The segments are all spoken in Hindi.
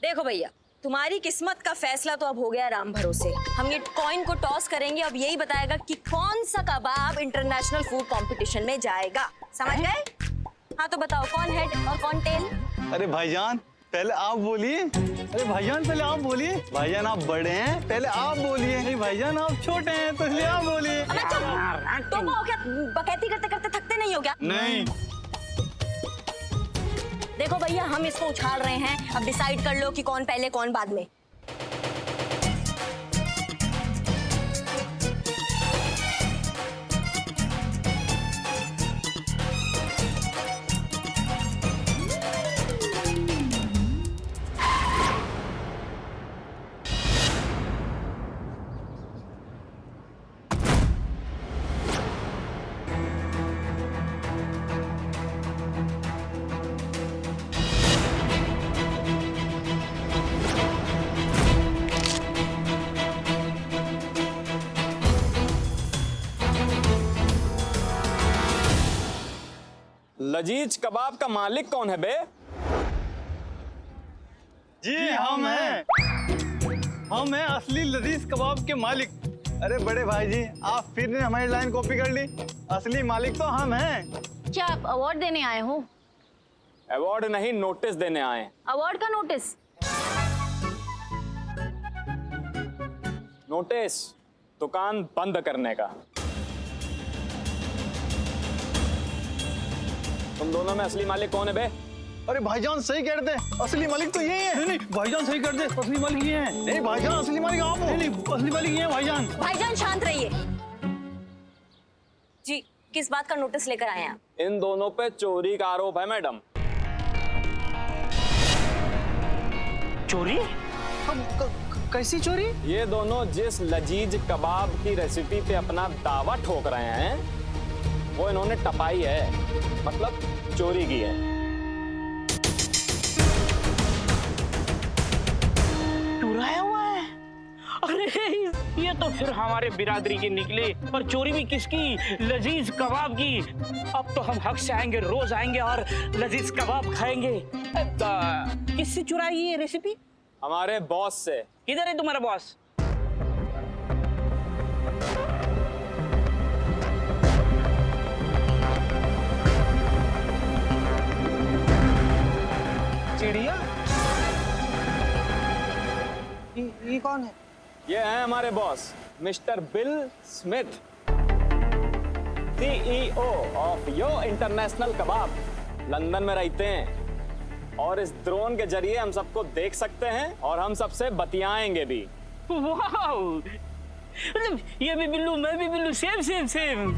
देखो भैया, तुम्हारी किस्मत का फैसला तो अब हो गया राम भरोसे। हम ये कॉइन को टॉस करेंगे, अब यही बताएगा कि कौन सा कबाब इंटरनेशनल फूड कंपटीशन में जाएगा। समझ गए? हाँ तो बताओ, कौन हेड और कौन टेल? अरे भाईजान पहले आप बोलिए। अरे भाईजान पहले आप बोलिए। भाईजान आप बड़े हैं, पहले आप बोलिए। अरे भाईजान आप छोटे हैं तो इसलिए आप बोलिए। अबे चुप! तुम हो क्या बकैती करते करते थकते नहीं हो क्या? नहीं। देखो भैया, हम इसको उछाल रहे हैं, अब डिसाइड कर लो कि कौन पहले कौन बाद में। लजीज कबाब का मालिक कौन है बे? जी हम हैं। हम हैं असली लजीज कबाब के मालिक। अरे बड़े भाई जी, आप फिर ने हमारी लाइन कॉपी कर ली। असली मालिक तो हम हैं। क्या आप अवार्ड देने आए हो? अवार्ड नहीं, नोटिस देने आए। अवार्ड का नोटिस? नोटिस दुकान बंद करने का। तुम दोनों में असली मालिक कौन है बे? अरे भाईजान सही कह रहे थे, असली मालिक तो यही है। नहीं भाईजान सही कर दे, असली मालिक ये है। नहीं भाईजान असली मालिक आप हो। नहीं असली मालिक ये है भाईजान। भाईजान शांत रहिए। जी, किस बात का नोटिस लेकर आए हैं आप? इन दोनों पे चोरी का आरोप है मैडम। चोरी? कैसी चोरी? ये दोनों जिस लजीज कबाब की रेसिपी पे अपना दावा ठोक रहे हैं, वो इन्होंने टपाई है, मतलब चोरी की है। चुराया हुआ है? अरे ये तो फिर हमारे बिरादरी की निकली। और चोरी भी किसकी? लजीज कबाब की। अब तो हम हक से आएंगे, रोज आएंगे और लजीज कबाब खाएंगे। किससे चुराई ये रेसिपी? हमारे बॉस से। किधर है तुम्हारा बॉस? चिड़िया? ये कौन है? ये हैं हमारे boss, mister Bill Smith, CEO of Yo International kebab. London में रहते हैं और इस ड्रोन के जरिए हम सबको देख सकते हैं और हम सबसे बतियाएंगे भी। वाओ! मतलब ये भी बिल्लू, मैं भी बिल्लू, सेम सेम सेम।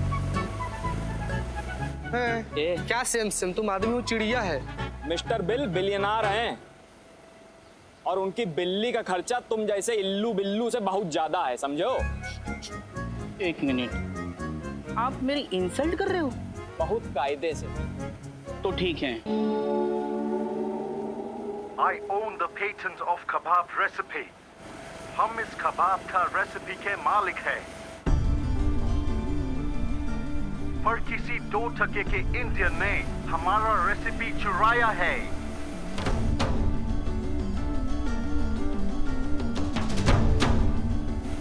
क्या सेम सेम? तुम आदमी हो, चिड़िया है। मिस्टर बिल बिलियनार हैं और उनकी बिल्ली का खर्चा तुम जैसे इल्लू बिल्लू से बहुत ज्यादा है, समझो? एक मिनट, आप मेरी इंसल्ट कर रहे हो? बहुत कायदे से। तो ठीक है। I own the patent of kebab recipe. हम इस कबाब का रेसिपी के मालिक हैं। पर किसी 2 टके के इंडियन ने हमारा रेसिपी चुराया है।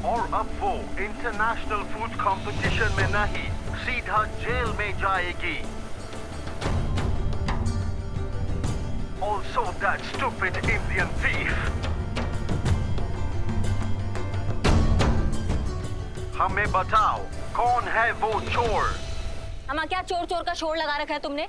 और अब वो इंटरनेशनल फूड कंपटीशन में नहीं, सीधा जेल में जाएगी। Also that stupid Indian thief. हमें बताओ, कौन है वो चोर? हमारा क्या चोर चोर का शोर लगा रखा है तुमने?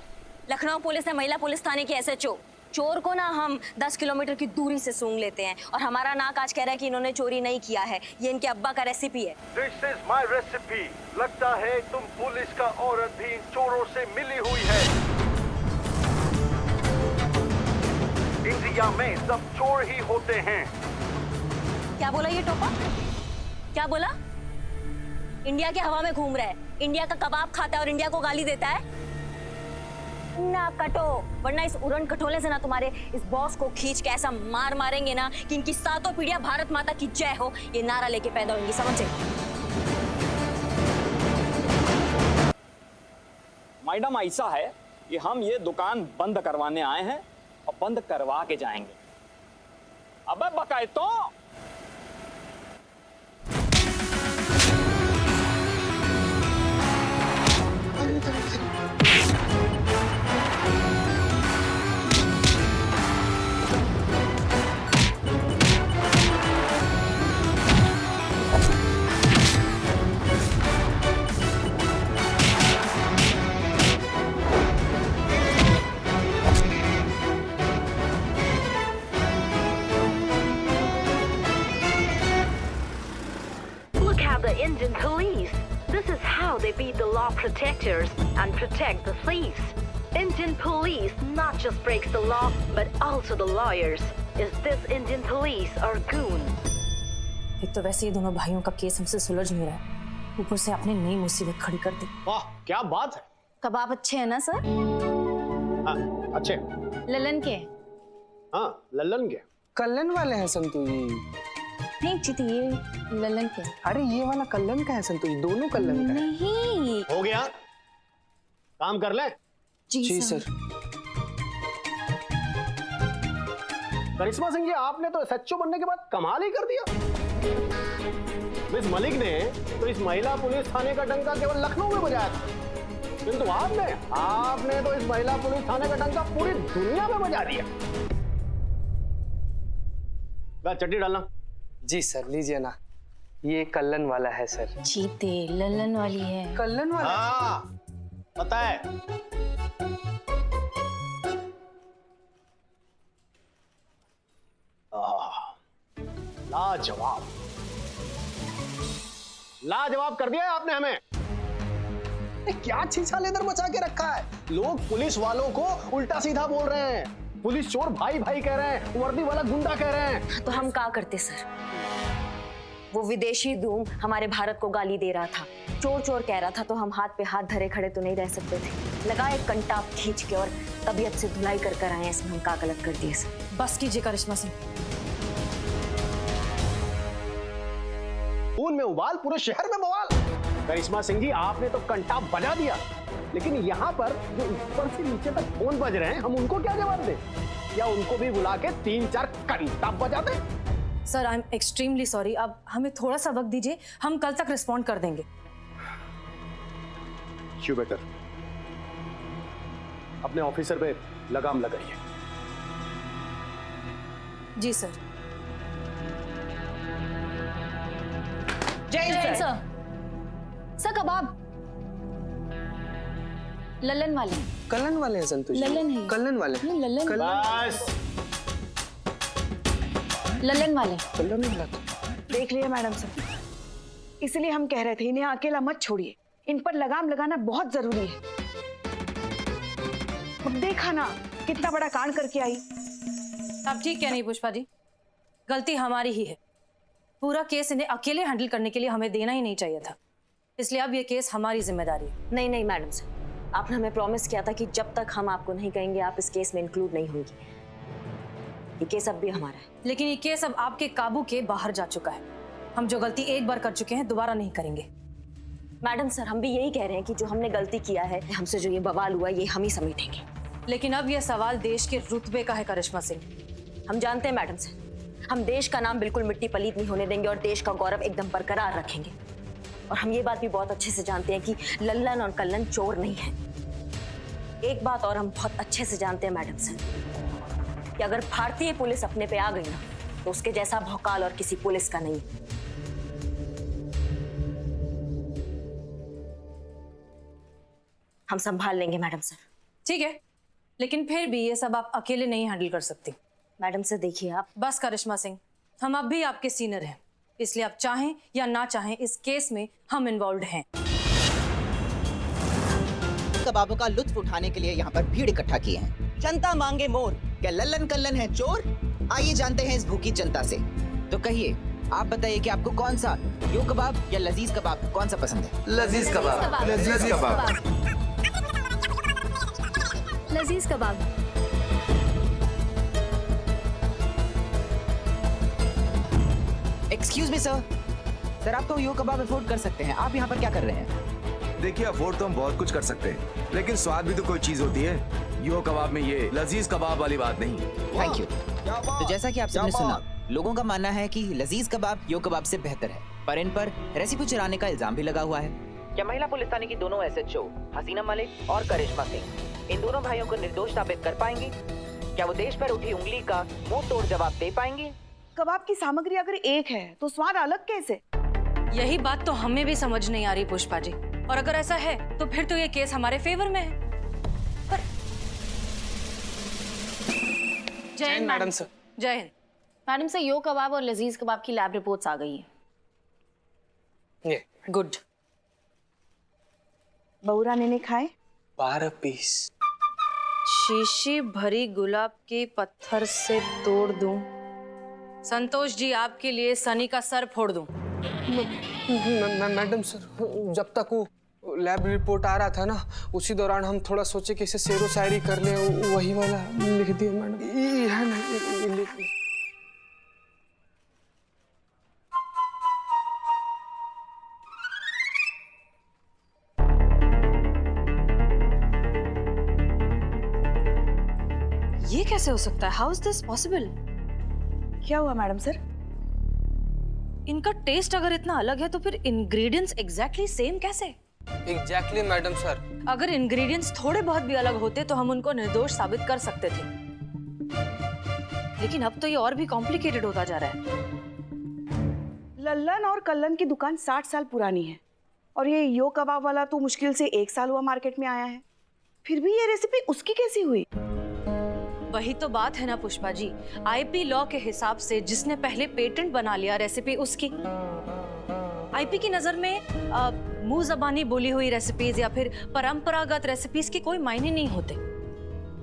लखनऊ पुलिस है, महिला पुलिस थाने की SHO। चोर को ना हम 10 किलोमीटर की दूरी से सूंघ लेते हैं और हमारा नाक आज कह रहा है कि इन्होंने चोरी नहीं किया है, ये इनके अब्बा का रेसिपी है। This is my recipe. लगता है तुम पुलिस का औरत भी इन चोरों से मिली हुई है। इंडिया में सब चोर ही होते हैं। क्या बोला ये टोपा? क्या बोला? इंडिया के हवा में घूम रहा है, इंडिया का कबाब खाता है और इंडिया को गाली देता है? ना कटो, वरना इस उड़न खटोले से ना तुम्हारे इस बॉस को खींच के ऐसा मार मारेंगे ना कि इनकी 7 पीढ़ियां भारत माता की जय हो ये नारा लेके पैदा होंगी, समझे? मैडम ऐसा है कि हम ये दुकान बंद करवाने आए हैं और बंद करवा के जाएंगे। अबे बकाए तो Look at the Indian police. This is how they beat the law protectors and protect the thieves. Indian police not just breaks the law, but also the lawyers. Is this Indian police or goon? एक तो वैसे ही दोनों भाइयों का केस हमसे सुलझ नहीं रहा है, ऊपर से आपने नई मुसीबत खड़ी कर दी। वाह क्या बात है। कबाब अच्छे हैं ना सर? हाँ, अच्छे। ललन के? हाँ लल्लन के। कल्लन वाले हैं संतू जी। नहीं चिति, ये ललन के। अरे ये वाला कल्लन का है संतू जी, दोनों कल्लन का है। नहीं। हो गया, काम कर ले। जी सर। करिश्मा सिंह जी, आपने तो एसएचओ बनने के बाद कमाल ही कर दिया। मिस मलिक ने तो इस महिला पुलिस थाने का डंका केवल लखनऊ में बजाया था, किंतु आपने तो इस महिला पुलिस थाने का डंका पूरी दुनिया में बजा दिया। चट्टी डालना। जी सर, लीजिए ना, ये कल्लन वाला है सर। चीते ललन वाली है। कल्लन वाला? हाँ पता है। लाजवाब, लाजवाब कर दिया है आपने हमें। क्या छीछा लेदर मचा के रखा है। लोग पुलिस वालों को उल्टा सीधा बोल रहे हैं, पुलिस चोर भाई भाई कह रहे हैं, वर्दी वाला गुंडा कह रहे हैं। तो हम क्या करते सर? वो विदेशी धूम हमारे भारत को गाली दे रहा था, चोर चोर कह रहा था, तो हम हाथ पे हाथ धरे खड़े तो नहीं रह सकते थे। लगाए कंटा खींच के और तबीयत से धुलाई कर कर आए, इसमें हम क्या गलत कर दिए सर? बस कीजिए करिश्मा सिंह। खून में उबाल, पूरे शहर में बवाल। करिश्मा सिंह जी, आपने तो कंटा बजा दिया, लेकिन यहाँ पर जो ऊपर से नीचे तक फोन बज रहे हैं, हम उनको क्या जवाब दें? या उनको भी बुला के 3-4 कंटा बजा दें? Sir I am extremely sorry, अब हमें थोड़ा सा वक्त दीजिए, हम कल तक रिस्पॉन्ड कर देंगे। यू बेटर अपने ऑफिसर पे लगाम लगाइए। जी सर। जय सर। सर कबाब ललन वाले। कल्लन वाले हैं संतू जी। ललन है। कल्लन वाले। नहीं ललन। बस ललन वाले। कल्लन वाला। देख लिया मैडम सर, इसलिए हम कह रहे थे इन्हें अकेला मत छोड़िए, इन पर लगाम लगाना बहुत जरूरी है। अब देखा ना कितना बड़ा कांड करके आई। आप ठीक क्या नहीं पुष्पा जी, गलती हमारी ही है। पूरा केस इन्हें अकेले हैंडल करने के लिए हमें देना ही नहीं चाहिए था, इसलिए अब ये केस हमारी जिम्मेदारी है। नहीं नहीं मैडम सर, आपने हमें प्रॉमिस किया था कि जब तक हम आपको नहीं कहेंगे आप इस केस में इंक्लूड नहीं होंगी। ये केस अब भी हमारा है। लेकिन ये केस अब आपके काबू के बाहर जा चुका है। हम जो गलती एक बार कर चुके हैं दोबारा नहीं करेंगे। मैडम सर, हम भी यही कह रहे हैं कि जो हमने गलती किया है, हमसे जो ये बवाल हुआ ये हम ही समेटेंगे। लेकिन अब यह सवाल देश के रुतबे का है करिश्मा सिंह। हम जानते हैं मैडम सर, हम देश का नाम बिल्कुल मिट्टी पलीत नहीं होने देंगे और देश का गौरव एकदम बरकरार रखेंगे। और हम ये बात भी बहुत अच्छे से जानते हैं कि लल्लन और कल्लन चोर नहीं है। एक बात और हम बहुत अच्छे से जानते हैं मैडम सर, कि अगर भारतीय पुलिस अपने पे आ गई ना, तो उसके जैसा भौकाल और किसी पुलिस का नहीं। हम संभाल लेंगे मैडम सर। ठीक है, लेकिन फिर भी ये सब आप अकेले नहीं हैंडल कर सकती। मैडम सर देखिए आप। बस करिश्मा सिंह, हम अब भी आपके सीनियर हैं, इसलिए आप चाहें या ना चाहें इस केस में हम इन्वॉल्व हैं। कबाबों का लुत्फ उठाने के लिए यहाँ पर भीड़ इकट्ठा किए हैं। जनता मांगे मोर, क्या लल्लन कल्लन है चोर? आइए जानते हैं इस भूखी जनता से। तो कहिए, आप बताइए कि आपको कौन सा यो कबाब या लजीज कबाब कौन सा पसंद है? लजीज कबाब। लजीज कबाब। लजीज कबाब। एक्सक्यूज मी सर, सर आप तो यो कबाब अफोर्ड कर सकते हैं, आप यहाँ पर क्या कर रहे हैं? देखिए, अफोर्ड तो हम बहुत कुछ कर सकते हैं, लेकिन स्वाद भी तो कोई चीज होती है। यो कबाब में ये लजीज कबाब वाली बात नहीं। Thank you. तो जैसा कि आप सबने सुना, लोगों का मानना है कि लजीज कबाब यो कबाब से बेहतर है, पर इन पर रेसिपी चुराने का इल्जाम भी लगा हुआ है। क्या महिला पुलिस थाने की दोनों एसएचओ हसीना मलिक और करिश्मा सिंह इन दोनों भाइयों को निर्दोष साबित कर पाएंगी? क्या वो देश पर उठी उंगली का मुंह तोड़ जवाब दे पाएंगी? कबाब की सामग्री अगर एक है तो स्वाद अलग कैसे? यही बात तो हमें भी समझ नहीं आ रही पुष्पा जी, और अगर ऐसा है तो फिर तो ये केस हमारे फेवर में है। पर जय हिंद मैडम सर। जय हिंद मैडम से यो कबाब और लजीज कबाब की लैब रिपोर्ट्स आ गई है। ये गुड। बहूरा ने खाए 12 पीस। शीशी भरी गुलाब के पत्थर से तोड़ दूं, संतोष जी आपके लिए सनी का सर फोड़ दूं। मैडम सर, जब तक वो लैब रिपोर्ट आ रहा था ना, उसी दौरान हम थोड़ा सोचे कि इसे शेरो शायरी कर ले, वही वाला लिख दिया मैडम। ये है ना, ये लिख दिया। ये कैसे हो सकता है? How is this possible? क्या हुआ मैडम सर? इनका टेस्ट अगर इतना अलग है तो फिर इंग्रेडिएंट्स एग्जैक्टली सेम कैसे? Exactly madam sir. अगर इंग्रेडिएंट्स थोड़े बहुत भी अलग होते तो हम उनको निर्दोष साबित कर सकते थे, लेकिन अब तो ये और भी कॉम्प्लिकेटेड होता जा रहा है। लल्लन और कल्लन की दुकान 60 साल पुरानी है और ये यो कबाब वाला तो मुश्किल से 1 साल हुआ मार्केट में आया है, फिर भी ये रेसिपी उसकी कैसी हुई? वही तो बात है ना पुष्पा जी, आईपी लॉ के हिसाब से जिसने पहले पेटेंट बना लिया रेसिपी उसकी। आईपी की नजर में मुंह जबानी बोली हुई रेसिपीज या फिर परंपरागत रेसिपीज के कोई मायने नहीं होते,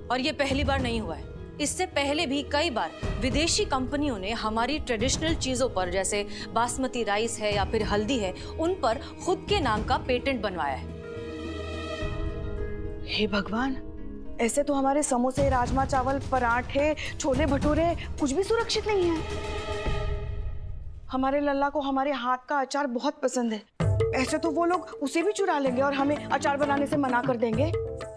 और ये पहली बार नहीं हुआ है। इससे पहले भी कई बार विदेशी कंपनियों ने हमारी ट्रेडिशनल चीजों पर, जैसे बासमती राइस है या फिर हल्दी है, उन पर खुद के नाम का पेटेंट बनवाया है। हे भगवान, ऐसे तो हमारे समोसे, राजमा चावल, पराठे, छोले भटूरे कुछ भी सुरक्षित नहीं है। हमारे लल्ला को हमारे हाथ का अचार बहुत पसंद है, ऐसे तो वो लोग उसे भी चुरा लेंगे और हमें अचार बनाने से मना कर देंगे।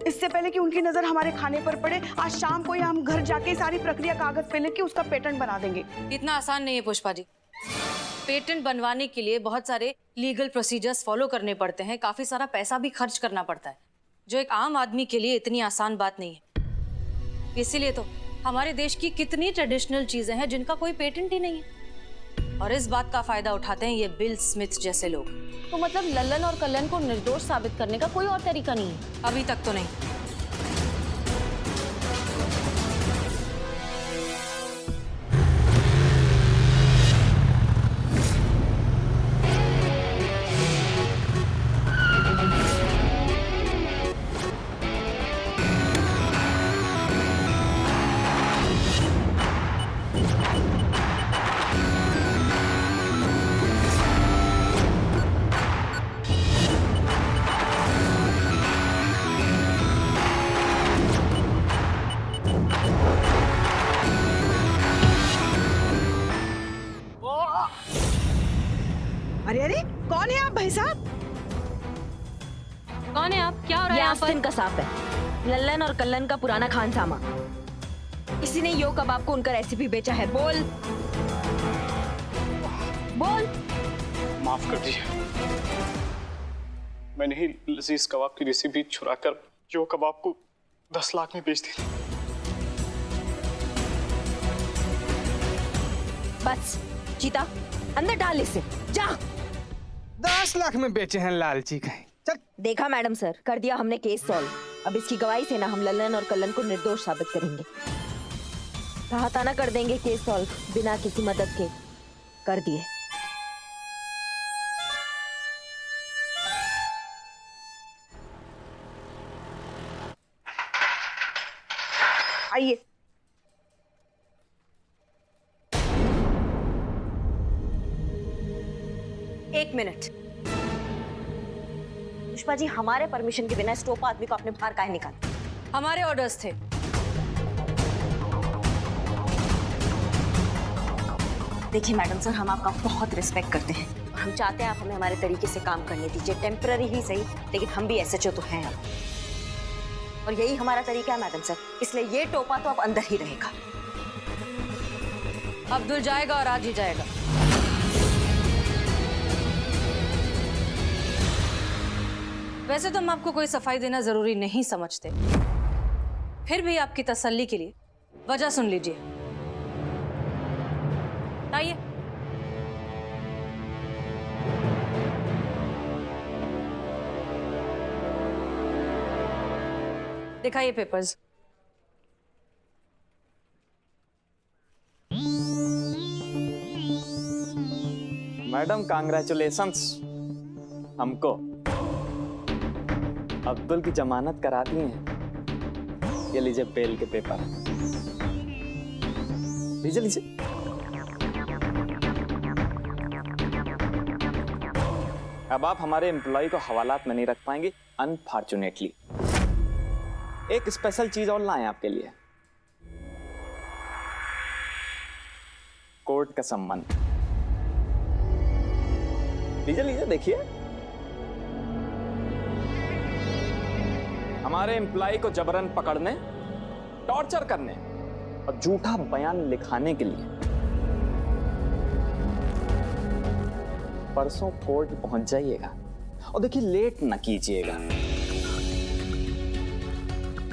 इससे पहले कि उनकी नजर हमारे खाने पर पड़े, आज शाम को या हम घर जाके सारी प्रक्रिया कागज पे लेके उसका पेटेंट बना देंगे। इतना आसान नहीं है पुष्पा जी। पेटेंट बनवाने के लिए बहुत सारे लीगल प्रोसीजर्स फॉलो करने पड़ते हैं, काफी सारा पैसा भी खर्च करना पड़ता है, जो एक आम आदमी के लिए इतनी आसान बात नहीं है। इसीलिए तो हमारे देश की कितनी ट्रेडिशनल चीजें हैं जिनका कोई पेटेंट ही नहीं है, और इस बात का फायदा उठाते हैं ये बिल स्मिथ जैसे लोग। तो मतलब लल्लन और कल्लन को निर्दोष साबित करने का कोई और तरीका नहीं है? अभी तक तो नहीं। अरे अरे, कौन है आप भाई साहब? कौन है आप? क्या हो रहा है यहाँ पर? आस्तीन का सांप है, लल्लन और कल्लन का पुराना खानसामा। इसी ने यो कबाब को उनका रेसिपी बेचा है। बोल बोल। माफ कर दीजिए, मैंने ही लजीज कबाब की रेसिपी चुराकर यो कबाब को 10 लाख में बेच दी। बस चीता, अंदर डाल इसे, जा। 10 लाख में बेचे हैं लालची कहीं। चल। देखा मैडम सर, कर दिया हमने केस सॉल्व। अब इसकी गवाही से ना हम लल्लन और कल्लन को निर्दोष साबित करेंगे। कहा था ना कर देंगे केस सॉल्व, बिना किसी मदद के कर दिए। आइए। एक मिनट पुष्पा जी, हमारे परमिशन के बिना स्टोप आदमी को अपने बाहर काहे निकाला? हमारे ऑर्डर्स थे। देखिए मैडम सर, हम आपका बहुत रिस्पेक्ट करते हैं और हम चाहते हैं आप हमें हमारे तरीके से काम करने दीजिए, टेम्पररी ही सही, लेकिन हम भी एसएचओ तो हैं अब, और यही हमारा तरीका है मैडम सर, इसलिए ये टोपा तो अब अंदर ही रहेगा। अब्दुल जाएगा और आज ही जाएगा। वैसे तो हम आपको कोई सफाई देना जरूरी नहीं समझते, फिर भी आपकी तसल्ली के लिए वजह सुन लीजिए। आइए। दिखाइए पेपर्स। मैडम कांग्रेचुलेशंस, हमको अब्दुल की जमानत करा दी है। ये लीजिए बेल के पेपर, लीजिए लीजिए। अब आप हमारे एम्प्लॉय को हवालात में नहीं रख पाएंगे, अनफॉर्चुनेटली। एक स्पेशल चीज और लाए आपके लिए, कोर्ट का संबंध। लीजिए लीजिए, देखिए। हमारे एम्प्लॉय को जबरन पकड़ने, टॉर्चर करने और झूठा बयान लिखाने के लिए परसों कोर्ट पहुंच जाइएगा। और देखिए, लेट न कीजिएगा।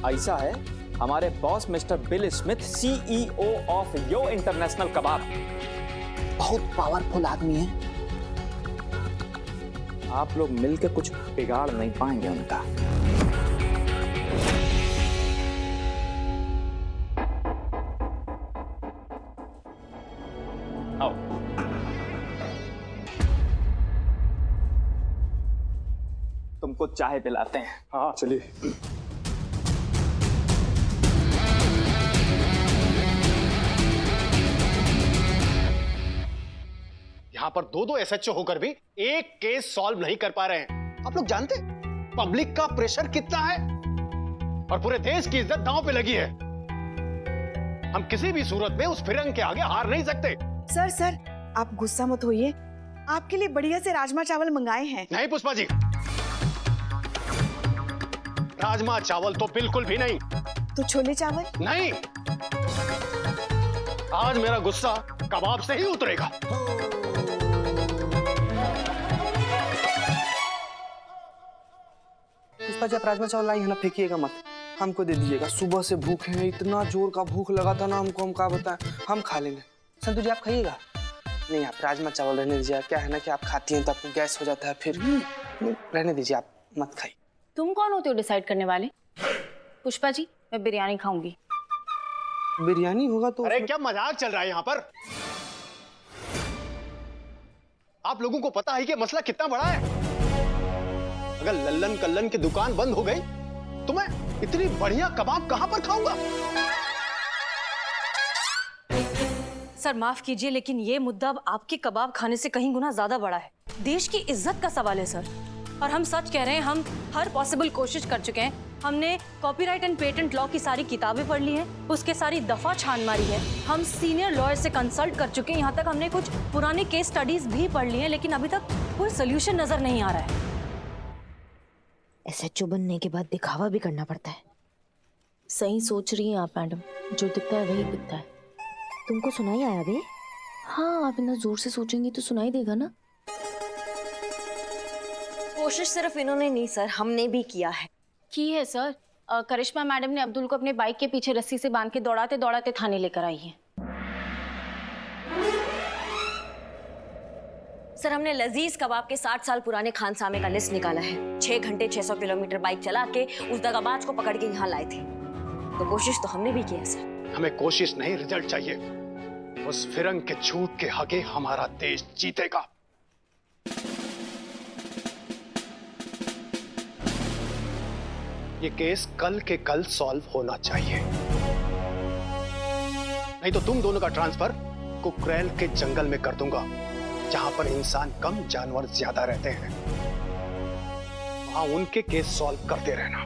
ऐसा है, हमारे boss mister Bill Smith, CEO of Yo International kebab, बहुत पावरफुल आदमी है। आप लोग मिलकर कुछ बिगाड़ नहीं पाएंगे उनका। आओ। तुमको चाय पिलाते हैं। हाँ चलिए। यहाँ पर दो एसएचओ होकर भी एक केस सॉल्व नहीं कर पा रहे हैं। आप लोग जानते पब्लिक का प्रेशर कितना है और पूरे देश की इज्जत दांव पे लगी है। हम किसी भी सूरत में उस फिरंग के आगे हार नहीं सकते। सर आप गुस्सा मत होइए, आपके लिए बढ़िया से राजमा चावल मंगाए हैं। नहीं पुष्पा जी, राजमा चावल तो बिल्कुल भी नहीं। तो छोले चावल? नहीं, आज मेरा गुस्सा कबाब से ही उतरेगा। पुष्पा जी, आप राजमा चावल लाई है ना, फेंकिएगा मत, हमको दे दीजिएगा। सुबह से भूखे हैं, इतना जोर का भूख लगा था ना हमको, हम क्या बताएं, हम खा लेंगे। संतु जी, आप खाइएगा? नहीं, आप राजमा चावल रहने दीजिए। क्या है ना कि आप खाती हैं तो आपको गैस हो जाता है, फिर रहने दीजिए, आप मत खाइए। तुम कौन होते हो डिसाइड करने वाले? पुष्पा जी, मैं बिरयानी खाऊंगी। बिरयानी होगा तो? अरे क्या मजाक चल रहा है यहाँ पर? आप लोगों को पता है कि मसला कितना बड़ा है? अगर लल्लन कल्लन की दुकान बंद हो गई तो मैं इतनी बढ़िया कबाब कहां पर खाऊंगा? सर माफ कीजिए, लेकिन ये मुद्दा अब आपके कबाब खाने से कहीं गुना ज्यादा बड़ा है। देश की इज्जत का सवाल है सर, और हम सच कह रहे हैं, हम हर पॉसिबल कोशिश कर चुके हैं। हमने कॉपीराइट एंड पेटेंट लॉ की सारी किताबें पढ़ ली हैं, उसके सारी दफा छान मारी है। हम सीनियर लॉयर से कंसल्ट कर चुके हैं, यहाँ तक हमने कुछ पुराने केस स्टडीज भी पढ़ ली हैं, लेकिन अभी तक कोई सोल्यूशन नजर नहीं आ रहा है। एसएचओ बनने के बाद दिखावा भी करना पड़ता है। सही सोच रही हैं आप मैडम, जो दिखता है वही दिखता है। तुमको सुनाई आया बे? हाँ, आप इतना जोर से सोचेंगी तो सुनाई देगा ना। कोशिश सिर्फ इन्होंने नहीं सर, हमने भी किया है। की है सर। करिश्मा मैडम ने अब्दुल को अपने बाइक के पीछे रस्सी से बांध के दौड़ाते दौड़ाते थाने लेकर आई है। सर, हमने लजीज कबाब के 60 साल पुराने खानसामे का लिस्ट निकाला है। 6 घंटे 600 किलोमीटर बाइक चला के उस दगाबाज को पकड़ के यहाँ लाए थे। तो कोशिश तो हमने भी की है सर। हमें कोशिश नहीं, रिजल्ट चाहिए। उस फिरंग के झूठ के आगे हमारा देश जीतेगा। ये केस कल के कल सॉल्व होना चाहिए, नहीं तो तुम दोनों का ट्रांसफर कुकरेल के जंगल में कर दूंगा, जहां पर इंसान कम जानवर ज्यादा रहते हैं। वहां उनके केस सॉल्व करते रहना।